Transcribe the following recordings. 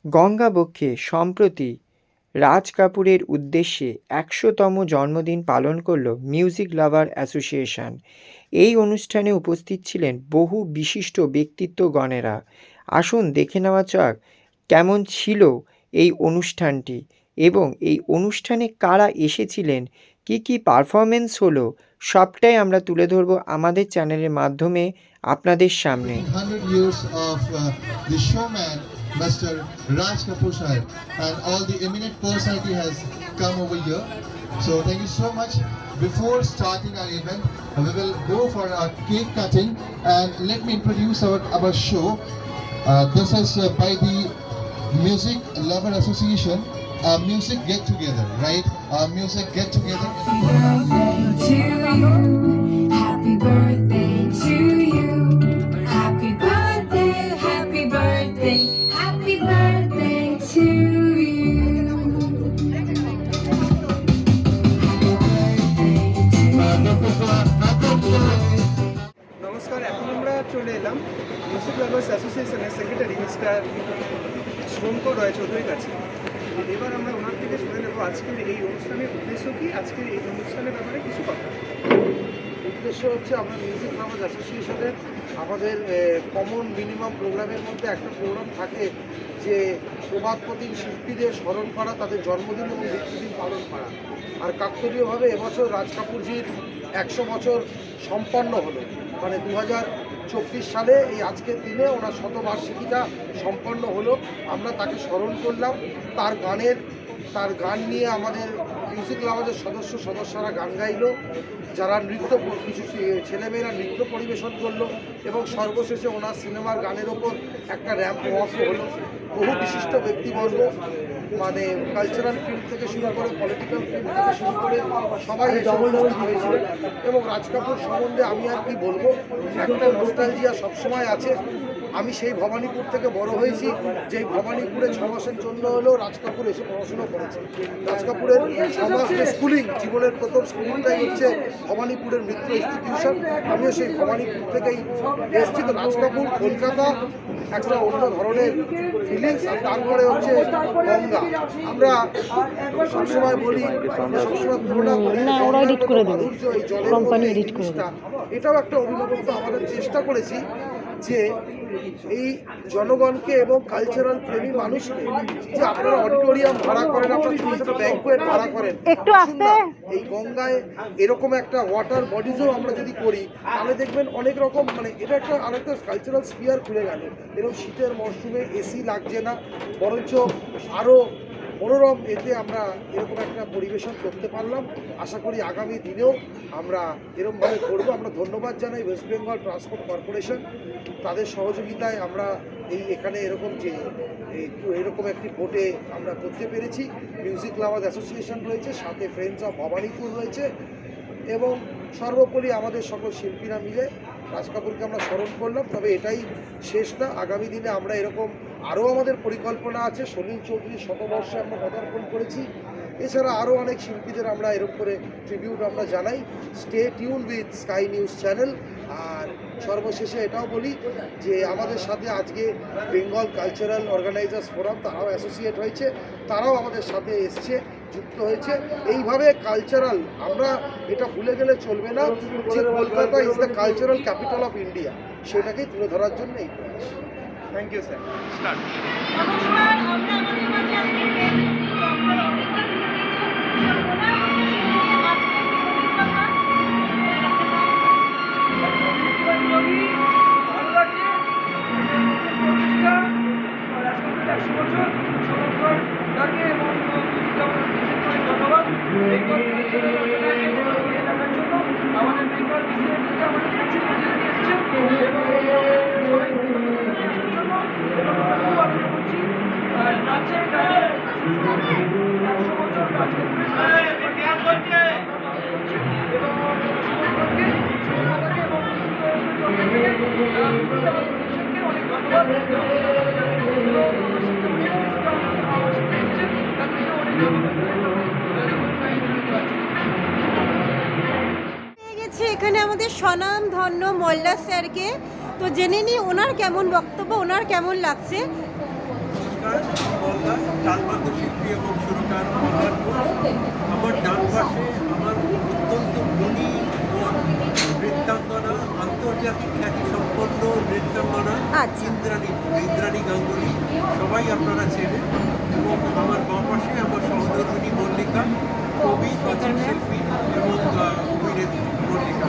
গঙ্গাবক্ষে সম্প্রতি রাজ কাপুরের উদ্দেশ্যে ১০০তম জন্মদিন পালন করল মিউজিক লাভার অ্যাসোসিয়েশন। এই অনুষ্ঠানে উপস্থিত ছিলেন বহু বিশিষ্ট ব্যক্তিত্বগণেরা। আসুন দেখে নেওয়া যাক কেমন ছিল এই অনুষ্ঠানটি এবং এই অনুষ্ঠানে কারা এসেছিলেন, কী পারফরমেন্স হলো, সবটাই আমরা তুলে ধরব আমাদের চ্যানেলের মাধ্যমে আপনাদের সামনে। 100 years of the showman, Mr. Raj Kapoor Sahib, and all the eminent personality has come over here. So thank you so much. Before starting our event, we will go for a cake cutting, and let me introduce our show. This is by the Music Lover Association, music get together, right? Music get together. Happy birthday to you. Happy birthday, happy birthday, happy birthday to you. নমস্কার, এখন আমরা চলে এলাম music lovers অ্যাসোসিয়েশনের secretary mister Shankar রায় চৌধুরীর কাছে। এবার আমরা ওনার থেকে শুনে নেব আজকের এই অনুষ্ঠানের উদ্দেশ্য কী, আজকের এই অনুষ্ঠানের ব্যাপারে কিছু কথা। উদ্দেশ্য হচ্ছে আমরা মিউজিক লাভার্স অ্যাসোসিয়েশনের আমাদের কমন মিনিমাম প্রোগ্রামের মধ্যে একটা প্রোগ্রাম থাকে যে প্রবাদপ্রতিম শিল্পীদের স্মরণ করা, তাদের জন্মদিন এবং মৃত্যুদিন পালন করা। আর কাকতালীয়ভাবে এবছর রাজ কাপুরজির ১০০ বছর সম্পন্ন হলো, মানে 2024 সালে এই আজকের দিনে ওনার শতবার্ষিকীটা সম্পন্ন হলো। আমরা তাকে স্মরণ করলাম, তার গান নিয়ে আমাদের মিউজিক লাভারের সদস্যরা গান গাইলো, যারা কিছু ছেলেমেয়েরা নৃত্য পরিবেশন করলো, এবং সর্বশেষে ওনার সিনেমার গানের ওপর একটা র্যাম্প ওয়াক হলো। বহু বিশিষ্ট ব্যক্তিবর্গ, মানে কালচারাল ফিল্ড থেকে শুরু করে পলিটিক্যাল ফিল্ড থেকে শুরু করে সবাই উপস্থিত হয়েছিল। এবং রাজ কাপুর সম্বন্ধে আমি আর কি বলবো, একটা নস্টালজিয়া সবসময় আছে। আমি সেই ভবানীপুর থেকে বড় হয়েছি, যেই ভবানীপুরে 6 মাসের জন্য হলেও রাজ কাপুর এসে পড়াশুনো করেছে। রাজ কাপুরের স্কুলিং, জীবনের প্রথম স্কুলিংটাই হচ্ছে ভবানীপুরের মিত্র ইনস্টিটিউশন। আমিও সেই ভবানীপুর থেকেই এসেছি। তো রাজ কাপুর কলকাতা একটা অন্য ধরনের ফিলিংস, আর তারপরে হচ্ছে গঙ্গা। আমরা সবসময় বলি, সবসময় তুলনা করি মাধুর্য এই জলের মধ্যে, এই জিনিসটা এটাও একটা অভিনবত্ব। আমাদের চেষ্টা করেছি যে এই জনগণকে এবং কালচারাল প্রেমী মানুষকে, যে আপনারা অডিটোরিয়াম ভাড়া করেন, আপনারা ছোটো ছোটো ব্যাংকুয়েট ভাড়া করেন, একটু আসতে এই গঙ্গায় এরকম একটা ওয়াটার বডিজও আমরা যদি করি, তাহলে দেখবেন অনেক রকম, মানে এটা একটা আরেকটা কালচারাল স্পিয়ার খুলে গেল। এরকম শীতের মরশুমে এসি লাগছে না, বরঞ্চ আরও মনোরম এতে আমরা এরকম একটা পরিবেশন করতে পারলাম। আশা করি আগামী দিনেও আমরা এরকমভাবে করবো। আমরা ধন্যবাদ জানাই ওয়েস্ট বেঙ্গল ট্রান্সপোর্ট কর্পোরেশন, তাদের সহযোগিতায় আমরা এখানে এরকম একটি বোটে আমরা করতে পেরেছি। মিউজিক লাভার্স অ্যাসোসিয়েশন রয়েছে, সাথে ফ্রেন্ডস অফ ভবানীপুর রয়েছে, এবং সর্বোপরি আমাদের সকল শিল্পীরা মিলে রাজ কাপুরকে আমরা স্মরণ করলাম। তবে এটাই শেষ না, আগামী দিনে আমরা এরকম আরও আমাদের পরিকল্পনা আছে। সলিল চৌধুরীর শতবর্ষে আমরা পদার্পণ করেছি, এছাড়া আরও অনেক শিল্পীদের আমরা এরকম করে ট্রিবিউট আমরা জানাই। Stay tune with Sky News channel. আর সর্বশেষে এটাও বলি যে আমাদের সাথে আজকে বেঙ্গল কালচারাল অর্গানাইজার্স ফোরাম, তারাও অ্যাসোসিয়েট হয়েছে, তারাও আমাদের সাথে এসছে, যুক্ত হয়েছে। এইভাবে কালচারাল, আমরা এটা ভুলে গেলে চলবে না যে Kolkata is the cultural capital of India, সেটাকেই তুলে ধরার জন্য এই প্রয়াস। Thank you sir. স্টার্ট। আমাদের বেঙ্গল এখানে আমাদের স্বনাম ধন্য মোল্লা স্যারকে, তো জেনে নিই ওনার কেমন বক্তব্য, ওনার কেমন লাগছে। হালদার, তালবাদ্য শিল্পী এবং সুরকার কল্যাণ ঘোষ। আমার ডান পাশে আমার অত্যন্ত গুণী বোন নৃত্যাঙ্গনা, আন্তর্জাতিক খ্যাতিসম্পন্ন নৃত্যাঙ্গনা আচ্ছা। ইন্দ্রাণী গাঙ্গুলি, সবাই আপনারা চেনেন। এবং আমার বাঁ পাশে আমার সহধর্মিণী মল্লিকা, কবি, কথক শিল্পী এবং অভিনেত্রী মল্লিকা।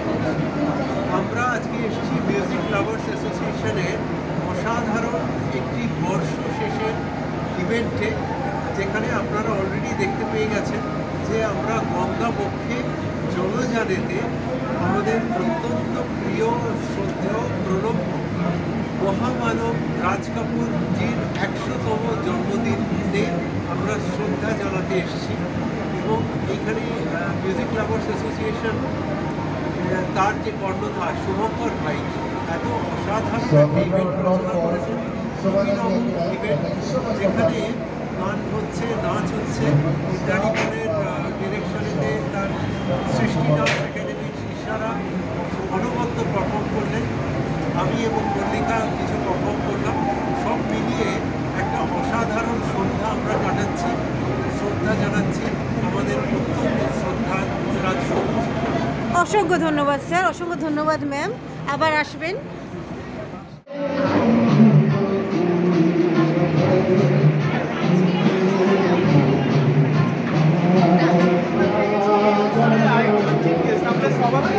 আমরা আজকে এসেছি মিউজিক লাভার্স অ্যাসোসিয়েশনের অসাধারণ একটি বর্ষ শেষের ইভেন্টে, যেখানে আপনারা অলরেডি দেখতে পেয়ে গেছেন যে আমরা গঙ্গা বক্ষে জলযানেতে আমাদের অত্যন্ত প্রিয় শ্রদ্ধেয় প্রণম্য মহামানব রাজ কাপুর জির 100তম জন্মদিনে আমরা শ্রদ্ধা জানাতে এসেছি। এবং এইখানে মিউজিক লাভার্স অ্যাসোসিয়েশন তার যে কর্ণধার শুভঙ্কর ভাই এত অসাধারণ একটা ইভেন্ট রচনা করেছেন, ইভেন্ট যেখানে গান হচ্ছে, নাচ হচ্ছে। ইন্দ্রাণী বোনের ডিরেকশনেতে তার সৃষ্টি নাচ একাডেমির শিষ্যরা অনবদ্য পারফর্ম করলেন, আমি এবং মল্লিকা কিছু পারফর্ম করলাম। সব মিলিয়ে একটা অসাধারণ সন্ধ্যা আমরা কাটাচ্ছি। শ্রদ্ধা জানাচ্ছি আমাদের অত্যন্ত শ্রদ্ধা রাজ সবুজ। অসংখ্য ধন্যবাদ স্যার, অসংখ্য ধন্যবাদ ম্যাম, আবার আসবেন। আমরা সবাই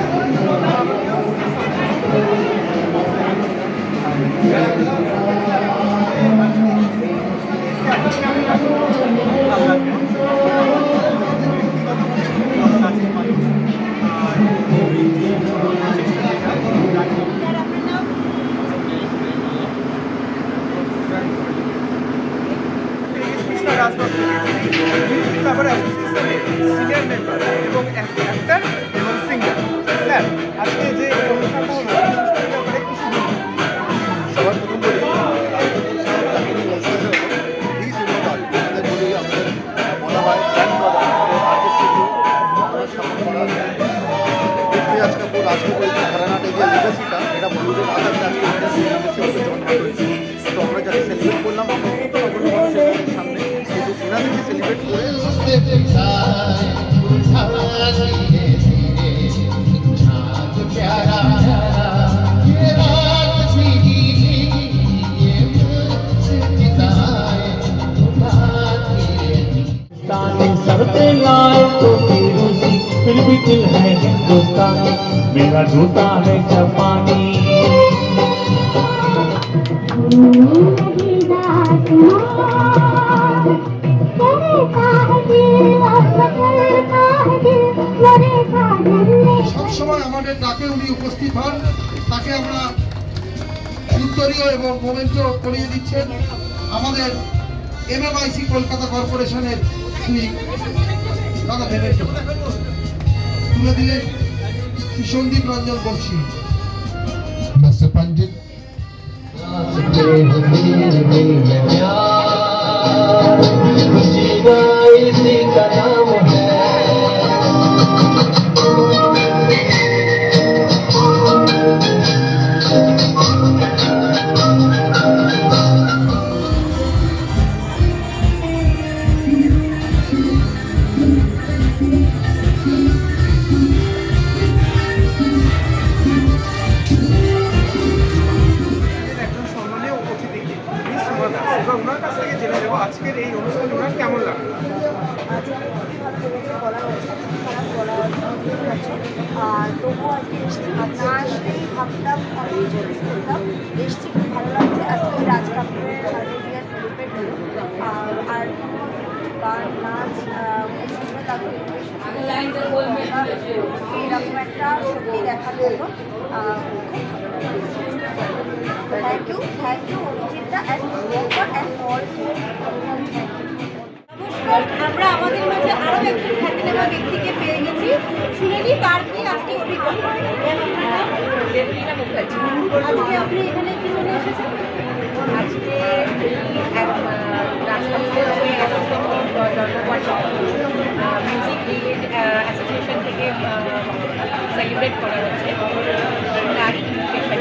আবার অ্যাসোসিয়েশনের সিনিয়র মেম্বার এবং অ্যাক্টর এবং সিঙ্গার। স্যার, আজকে যে অনুষ্ঠানটা হলো এই অনুষ্ঠানের ব্যাপারে কিছু বলুন। সবার প্রথম বলি প্লিজ ইনভলভ আমাদের বলি আমাদের বলা হয় গ্র্যান্ডফাদার আমাদের আর্টিস্ট রাজ কাপুর ঘরানাতে যে লেগাসিটা এটা বলিউডের আধার আজকে জন্ম হয়েছে। তো আমরা যাকে সেলিব্রেট করলাম আমরা কত রকম মানুষের সামনে কিন্তু এনাদেরকে সেলিব্রেট করে सर पे लाए तो फिरोजी फिर भी दिल है हिंदुस्तानी, मेरा जूता है जापानी। সবসময় আমাদের ডাকে উনি উপস্থিত হন, তাকে আমরা উত্তরীয় এবং মোমেন্টো করিয়ে দিচ্ছেন আমাদের MMIC কলকাতা কর্পোরেশনের শ্রী দাদা ভেবেন তুলে দিলেন শ্রী সন্দীপ রঞ্জন বংশী। Mr. Pandit. একজন সম্মানীয় অতিথি মিস সুমা দাস, এবার ওনার কাছ থেকে জেনে নেবো আজকের এই অনুষ্ঠানে ওনার কেমন লাগলো। আর তবুও আজকে এসছি, না আসলেই ভাবতাম অনেক জোরে করতাম, এসছি খুব ভালো লাগছে। আজকে রাজ কাপুরের 100 ইয়ার সেলিব্রেট হলো আর গান নাচ খুব সুন্দর লাগলো। এইরকম একটা সত্যি দেখার জন্য থ্যাংক ইউ অরিজিৎদা অ্যান্ড অল। আমরা আমাদের মাঝে আরও একজন খ্যাতিনামা ব্যক্তিকে পেয়ে গেছি, শুনে নিই তার কি আজকে অভিজ্ঞতা। আজকে আপনি এখানে কি জন্য এসেছেন? আজকে রাজ কাপুরের জন্মবর্ষ মিউজিক লিড অ্যাসোসিয়েশন থেকে সেলিব্রেট করা হচ্ছে। তার ইনভিটেশন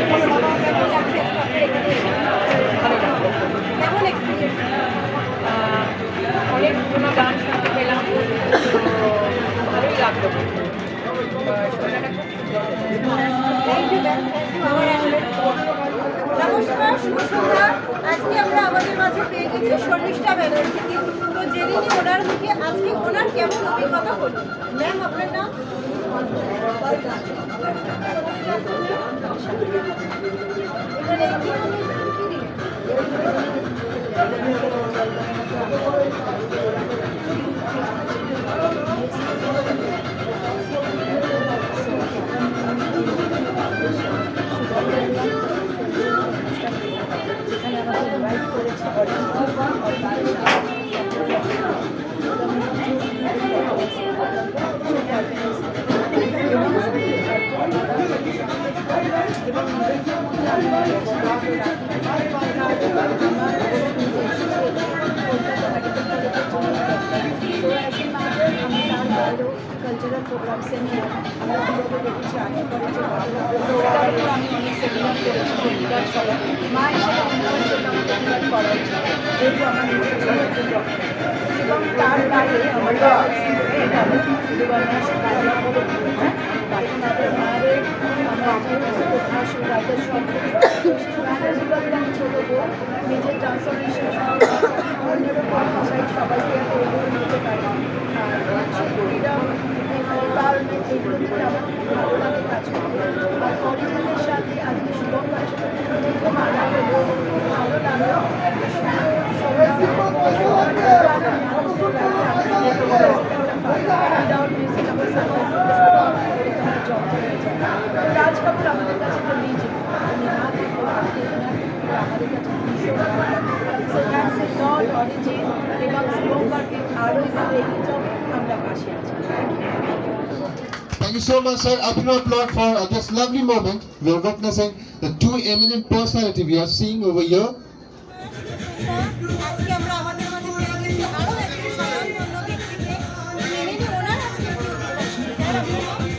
ভালো লাগলো। কেমন এক্সপিরিয়েন্স? শুভ সন্ধ্যা। আজকে আমরা আমাদের মাঝে পেয়ে গেছি শর্মিষ্ঠা ব্যানার্জিকে। তো জেনে নিই ওনার মুখে আজকে ওনার কেমন অভিজ্ঞতা হলো। ম্যাম, আপনার নাম? এবারে কি যেখানে আমাকে ইনভাইট করেছে কালচারাল প্রোগ্রামসে নিয়ে আমরা কীভাবে দেখেছি আগে করে যে ওটার উপর আমি অনেক সেমিনার করেছি পরিবার সবাই মা হিসেবে মনে হচ্ছে আমাকে বিরাট করা উচিত যেহেতু আমার নিজের ছিল একজন ডক্টর এবং তার বাইরে আমার আমাদের মায়ের রাইটার সব আমি ছোটো বোন নিজের ট্রান্সফরমেশন ভাষায় সবাইকে নিতে পারি ফ্রিডম এনভায়রনমেন্ট এগুলো থেকে আমার খুব ভালো লাগে কাজ করতে আর অরিজিনালের সাথে আজকে শুভঙ্করের সাথে ভালো লাগলো রাজ কাপুর আমাদের কাছে একটা লিজেন্ড আমাদের কাছে অরিজিন এবং শুভঙ্করকে আরও এভাবে এগিয়ে যাবে আমরা পাশে আছি। Thank you so much, sir. Up in applause for this lovely moment. We are witnessing the two eminent personality we are seeing over here. আজকে আমরা আমাদের মাঝে পেয়ে গেছি আরও একজন স্বনামধন্য ব্যক্তিকে। জেনে নিই ওনার আজকে কি অভিজ্ঞতা। স্যার, আপনার নাম?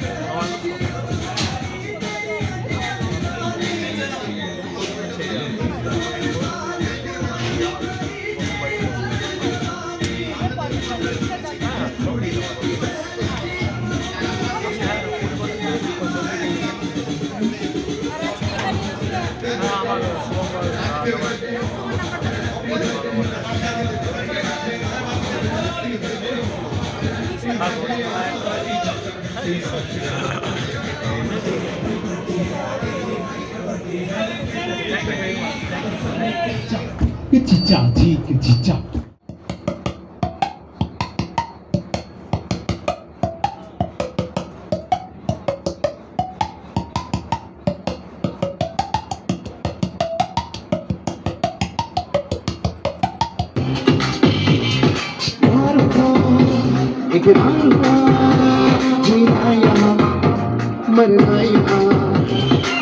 Chicha. मरना यहाँ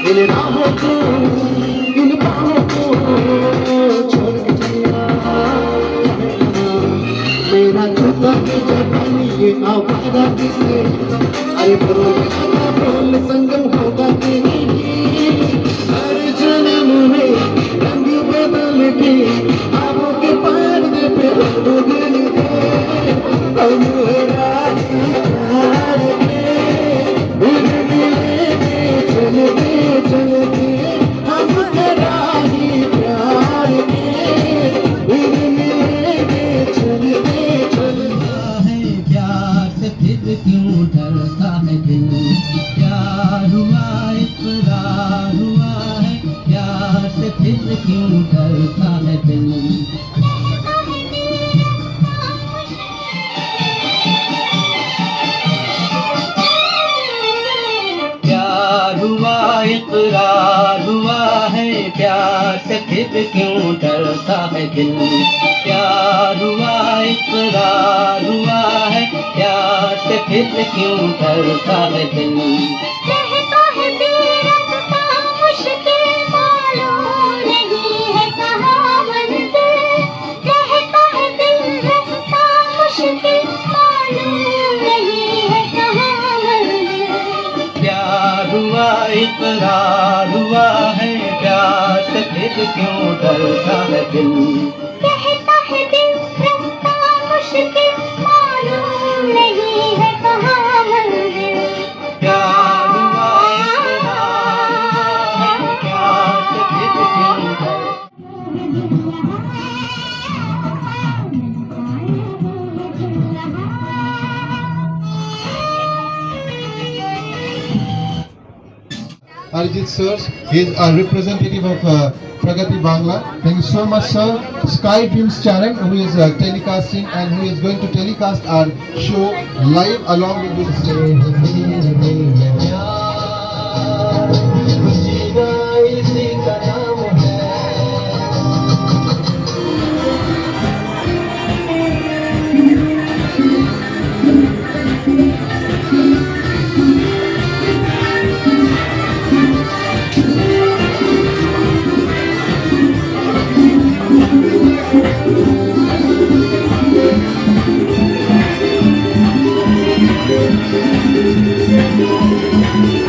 इन राहों को इन बाहों को छोड़ के चलिया मेरा जूता की जबानी ये आवारा किसे अरे बोल संगम होगा कि नहीं हर जन्म में रंग बदल के आबों के पर्दे पे बदल दे चलते हम राही प्यार के मिलेंगे चलते चलता है प्यार से फिर क्यों डरता है दिल प्यार हुआ इकरार हुआ है प्यार से फिर क्यों डरता है दिल इकरार हुआ है प्यार से फिर क्यों डरता है दिल प्यार हुआ इकरार हुआ है प्यार से फिर क्यों डरता है दिल कहता है दिल रास्ता मुश्किल मालूम नहीं है कहाँ मंजिल कहता है दिल रास्ता मुश्किल मालूम नहीं है कहाँ मंजिल प्यार हुआ इकरार हुआ है प्यार से फिर क्यों डरता है दिल कहता है दिल रास्ता मुश्किल मालूम नहीं है कहाँ मंजिल प्यार हुआ इकरार है प्यार से फिर क्यों डरता Arijit sir. He is a representative of Pragati Bangla. Thank you so much, sir. Sky Dreams channel, who is telecasting and who is going to telecast our show live along with this. Thank you.